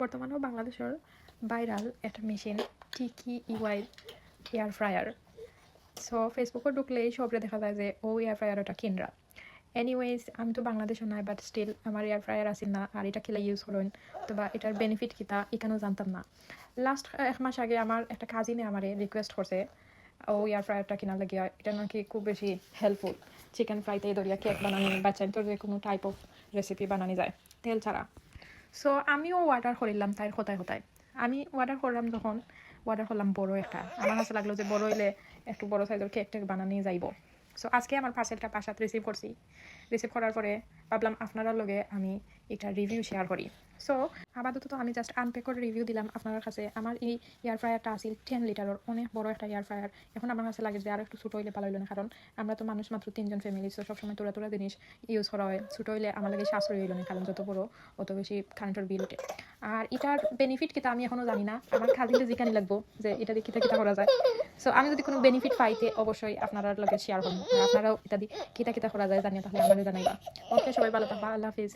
বর্তমানেও বাংলাদেশের ভাইরাল একটা মেশিন টিকি ইওয়াই এয়ার ফ্রায়ার। সো ফেসবুকে ঢুকলেই সবরে দেখা যায় যে ও এয়ার ফ্রায়ার ওটা কিনরা। এনিওয়েজ আমি তো বাংলাদেশও নাই, বাট স্টিল আমার এয়ার ফ্রায়ার আসিল না, আর এটা খেলে ইউজ করেন তো বা এটার বেনিফিট কিতা এখানেও জানতাম না। লাস্ট 1 মাস আগে আমার একটা কাজিনে আমারে রিকোয়েস্ট করছে ও এয়ার ফ্রায়ারটা কেনার লাগিয়া, এটা নাকি খুব বেশি হেল্পফুল চিকেন ফ্রাইতে ধরিয়া কেক বানানি বা চাইতো যে কোনো টাইপ অফ রেসিপি বানানি যায় তেল ছাড়া। সো আমিও অর্ডার করিলাম তাই হতায় হতায়। আমি অর্ডার করলাম যখন অর্ডার করলাম বড় একটা, আমার কাছে লাগলো যে বড় হইলে একটু বড় সাইজের কেক টেক বানানি যাইব। সো আজকে আমার পার্সেলটা বাসাত রিসিভ করছি। রিসিভ করার পরে ভাবলাম আপনার লগে আমি এটা রিভিউ শেয়ার করি। সো আপাতত তো আমি জাস্ট আনপ্যাক করে রিভিউ দিলাম আপনার কাছে। আমার এই এয়ার ফ্রায়ারটা আসিল 10 লিটারের, অনেক বড় একটা এয়ার ফ্রায়ার। এখন আমার কাছে লাগে যে আর একটু ছোটো হইলে ভালো হইলো না, কারণ আমরা তো মানুষ মাত্র 3 জন ফ্যামিলি, সো সবসময় তোরা তোরা জিনিস ইউজ করা হয়। ছোটো হইলে আমার লাগে সাশ্রয় হইলো না, কারণ যত বড় অত বেশি কারেন্টের বিল উঠে। আর এটার বেনিফিট কিতা আমি এখনও জানি না, আমার খাজিলে জিকানি লাগবো যে এটা দিয়ে কিতা কিতা করা যায়। সো আমি যদি কোনো বেনিফিট পাইতে অবশ্যই আপনারা লগে শেয়ার করবো, আর আপনারাও এটা দিয়ে কিতা কিতা করা যায় জানিয়ে তাহলে আমাদের জানাইবা। ওকে, সবাই ভালো থাকবা, আল্লাহ হাফিজ।